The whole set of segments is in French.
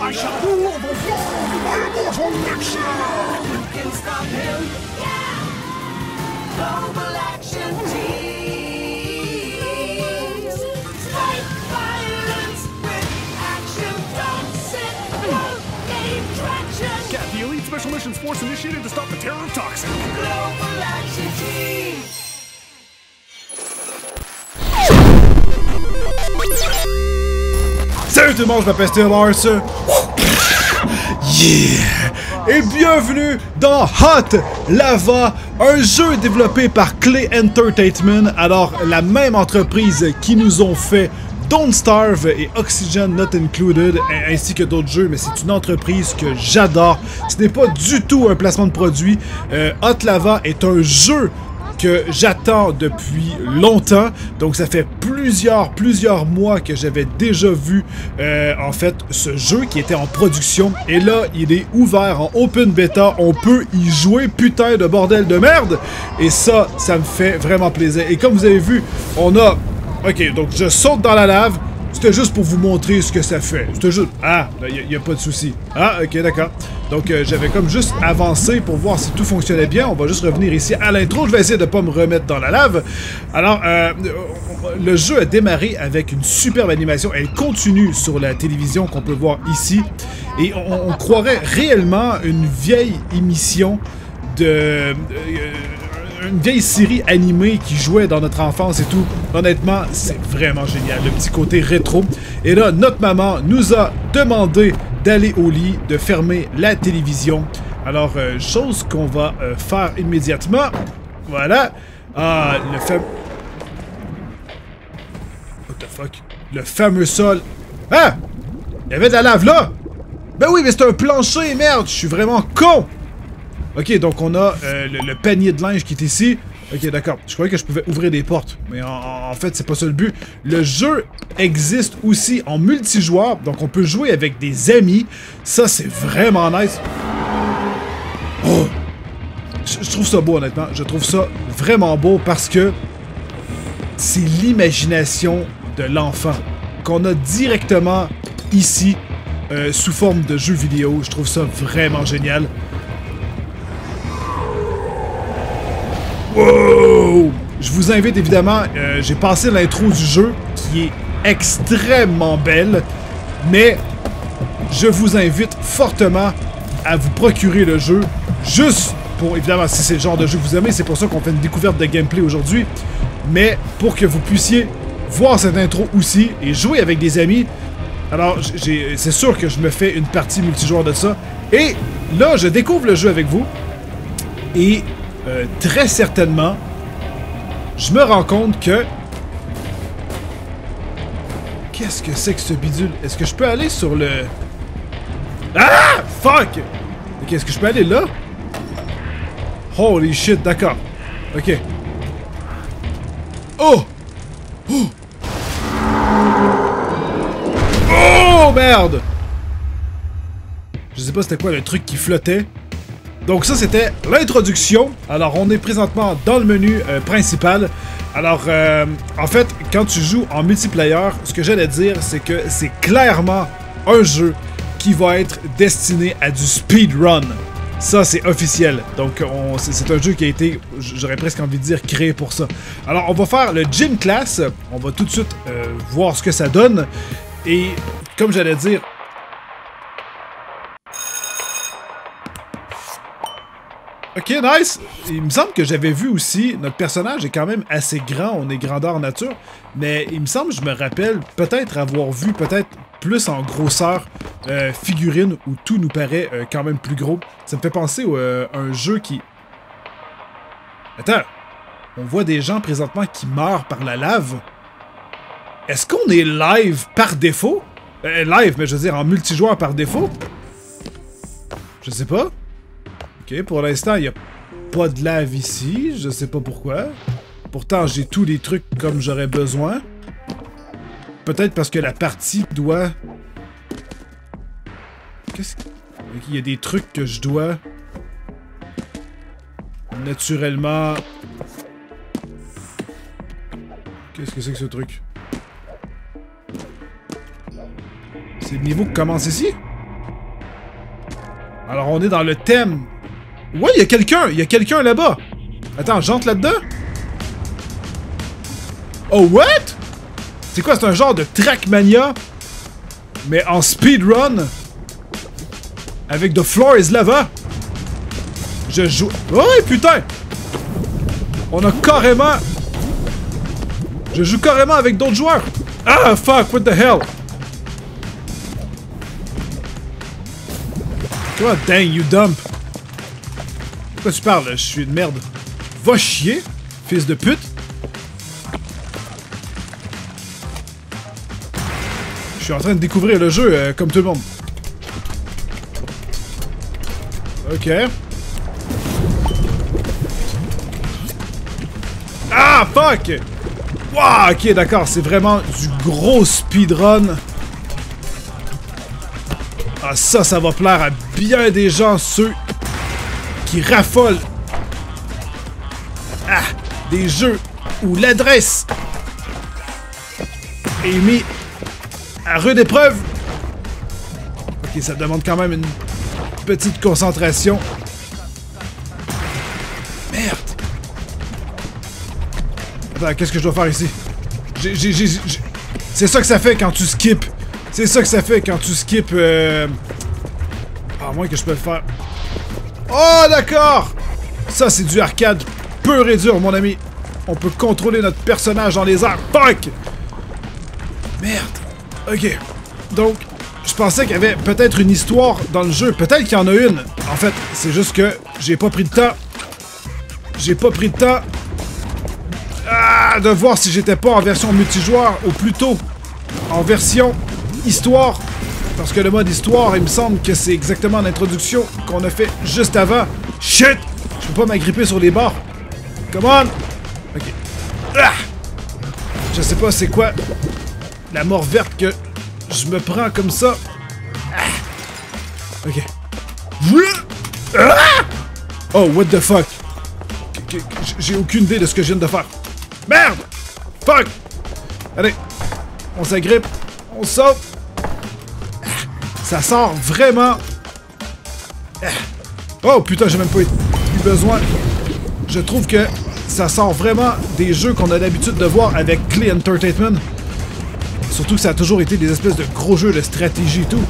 I shall rule over one, my immortal elixir! You can stop him. Yeah! Global action teams. Fight violence with action. Don't sit. Won't gain traction. Get the Elite Special Missions Force initiated to stop the terror of Toxic. Global action team. Salut tout le monde, je m'appelle Steel Lars. Yeah! Et bienvenue dans Hot Lava, un jeu développé par Klei Entertainment, alors la même entreprise qui nous ont fait Don't Starve et Oxygen Not Included, ainsi que d'autres jeux, mais c'est une entreprise que j'adore. Ce n'est pas du tout un placement de produit. Hot Lava est un jeu que j'attends depuis longtemps, donc ça fait plusieurs mois que j'avais déjà vu en fait ce jeu qui était en production, et là il est ouvert en open beta, on peut y jouer, putain de bordel de merde, et ça me fait vraiment plaisir. Et comme vous avez vu, on a... Ok, donc je saute dans la lave. C'était juste pour vous montrer ce que ça fait. C'était juste... Ah, il n'y a pas de souci. Ah, ok, d'accord. Donc, j'avais comme juste avancé pour voir si tout fonctionnait bien. On va juste revenir ici à l'intro. Je vais essayer de ne pas me remettre dans la lave. Alors, le jeu a démarré avec une superbe animation. Elle continue sur la télévision qu'on peut voir ici. Et on croirait réellement une vieille émission de... une vieille série animée qui jouait dans notre enfance et tout. Honnêtement, c'est vraiment génial, le petit côté rétro. Et là, notre maman nous a demandé d'aller au lit, de fermer la télévision. Alors, chose qu'on va faire immédiatement. Voilà. Ah, le fameux... What the fuck? Le fameux sol. Ah! Il y avait de la lave là! Ben oui, mais c'est un plancher, merde! Je suis vraiment con! Ok, donc on a le panier de linge qui est ici. Ok, d'accord. Je croyais que je pouvais ouvrir des portes. Mais en fait, c'est pas ça le but. Le jeu existe aussi en multijoueur. Donc on peut jouer avec des amis. Ça, c'est vraiment nice. Oh! Je trouve ça beau, honnêtement. Je trouve ça vraiment beau parce que c'est l'imagination de l'enfant qu'on a directement ici sous forme de jeu vidéo. Je trouve ça vraiment génial. Wow! Je vous invite évidemment, j'ai passé l'intro du jeu qui est extrêmement belle, mais je vous invite fortement à vous procurer le jeu, juste pour, évidemment, si c'est le genre de jeu que vous aimez, c'est pour ça qu'on fait une découverte de gameplay aujourd'hui, mais pour que vous puissiez voir cette intro aussi et jouer avec des amis. Alors, c'est sûr que je me fais une partie multijoueur de ça, et là, je découvre le jeu avec vous, et... très certainement, je me rends compte que... Qu'est-ce que c'est que ce bidule? Est-ce que je peux aller sur le... Ah! Fuck! Ok, est-ce que je peux aller là? Holy shit, d'accord. Ok. Oh! Oh! Oh, merde! Je sais pas c'était quoi le truc qui flottait. Donc ça, c'était l'introduction. Alors, on est présentement dans le menu principal. Alors, en fait, quand tu joues en multiplayer, ce que j'allais dire, c'est que c'est clairement un jeu qui va être destiné à du speedrun. Ça, c'est officiel. Donc, c'est un jeu qui a été, j'aurais presque envie de dire, créé pour ça. Alors, on va faire le gym class. On va tout de suite voir ce que ça donne. Et, comme j'allais dire... Ok, nice! Il me semble que j'avais vu aussi, notre personnage est quand même assez grand, on est grandeur nature, mais il me semble, je me rappelle, peut-être avoir vu, peut-être plus en grosseur, figurine, où tout nous paraît quand même plus gros. Ça me fait penser à un jeu qui... Attends, on voit des gens présentement qui meurent par la lave. Est-ce qu'on est live par défaut? Live, mais je veux dire en multijoueur par défaut? Je sais pas. Ok, pour l'instant, il n'y a pas de lave ici. Je sais pas pourquoi. Pourtant, j'ai tous les trucs comme j'aurais besoin. peut-être parce que la partie doit... Qu'est-ce que... Il y a des trucs que je dois... Naturellement... Qu'est-ce que c'est que ce truc? C'est le niveau qui commence ici? Alors on est dans le thème. Ouais, il y a quelqu'un! Il y a quelqu'un là-bas! Attends, j'entre là-dedans? Oh, what? C'est quoi? C'est un genre de Trackmania, mais en speedrun, avec The Floor is Lava. Je joue... Oh, putain! On a carrément... Je joue carrément avec d'autres joueurs. Ah, fuck, what the hell? God dang, you dump. Pourquoi tu parles? Je suis une merde. Va chier, fils de pute. Je suis en train de découvrir le jeu comme tout le monde. Ok. Ah, fuck! Wow, ok, d'accord, c'est vraiment du gros speedrun. Ah, ça va plaire à bien des gens, ceux qui raffolent. Ah, des jeux où l'adresse est mise à rude épreuve. Ok, ça demande quand même une petite concentration. Merde. Attends, qu'est-ce que je dois faire ici? C'est ça que ça fait quand tu skips. C'est ça que ça fait quand tu skips. À moins que je peux le faire. Oh, d'accord! Ça, c'est du arcade pur et dur, mon ami. On peut contrôler notre personnage dans les airs. Fuck! Merde. Ok. Donc, je pensais qu'il y avait peut-être une histoire dans le jeu. Peut-être qu'il y en a une. En fait, c'est juste que j'ai pas pris de temps. J'ai pas pris de temps. Ah, de voir si j'étais pas en version multijoueur ou plutôt en version histoire. Parce que le mode histoire, il me semble que c'est exactement l'introduction qu'on a fait juste avant. Shit! Je peux pas m'agripper sur les bords. Come on! Ok. Ah! Je sais pas c'est quoi la mort verte que je me prends comme ça. Ah! Ok. Ah! Oh, what the fuck? J'ai aucune idée de ce que je viens de faire. Merde! Fuck! Allez, on s'agrippe, on saute. Ça sort vraiment... Oh putain, j'ai même pas eu besoin. Je trouve que ça sort vraiment des jeux qu'on a l'habitude de voir avec Klei Entertainment. Surtout que ça a toujours été des espèces de gros jeux de stratégie et tout.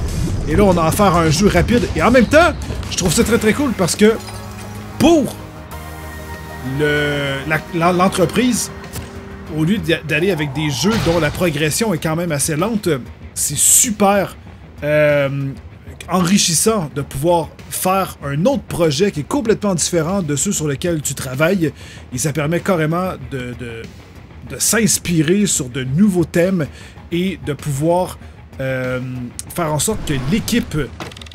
Et là, on a affaire à un jeu rapide. Et en même temps, je trouve ça très très cool parce que pour l'entreprise, au lieu d'aller avec des jeux dont la progression est quand même assez lente, c'est super enrichissant de pouvoir faire un autre projet qui est complètement différent de ceux sur lesquels tu travailles. Et ça permet carrément de s'inspirer sur de nouveaux thèmes et de pouvoir faire en sorte que l'équipe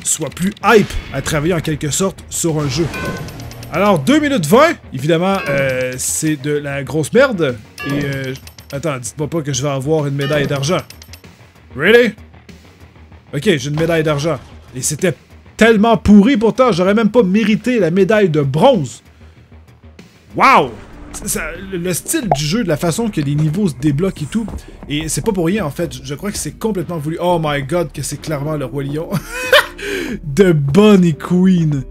soit plus hype à travailler en quelque sorte sur un jeu. Alors, 2 minutes 20, évidemment, c'est de la grosse merde. Et, attends, dites-moi pas que je vais avoir une médaille d'argent. Really? Ok, j'ai une médaille d'argent. Et c'était tellement pourri, pourtant, j'aurais même pas mérité la médaille de bronze. Wow! Le style du jeu, de la façon que les niveaux se débloquent et tout, et c'est pas pour rien, en fait, je crois que c'est complètement voulu. Oh my god, que c'est clairement le Roi Lion. De Bunny Queen.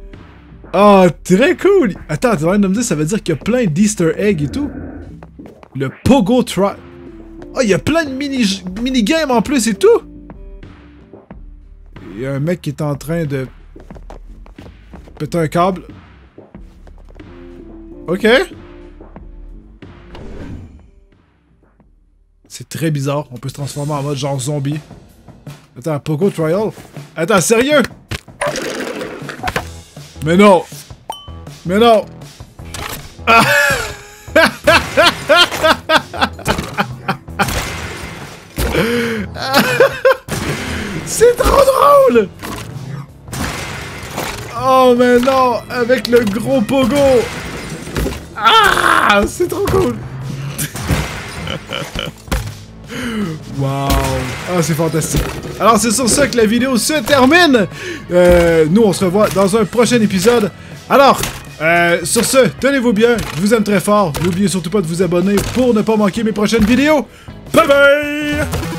Oh, très cool! Attends, t'es en train de me dire, ça veut dire qu'il y a plein d'Easter eggs et tout? Le Pogo Try... Oh, il y a plein de mini-games en plus et tout? Il y a un mec qui est en train de... péter un câble. Ok. C'est très bizarre. On peut se transformer en mode genre zombie. Attends, Pogo Trial? Attends, sérieux? Mais non! Mais non! Ah! C'est trop drôle! Oh mais non! Avec le gros pogo! Ah! C'est trop cool! Wow! Ah, c'est fantastique. Alors, c'est sur ça que la vidéo se termine. Nous, on se revoit dans un prochain épisode. Alors, sur ce, tenez-vous bien. Je vous aime très fort. N'oubliez surtout pas de vous abonner pour ne pas manquer mes prochaines vidéos. Bye bye!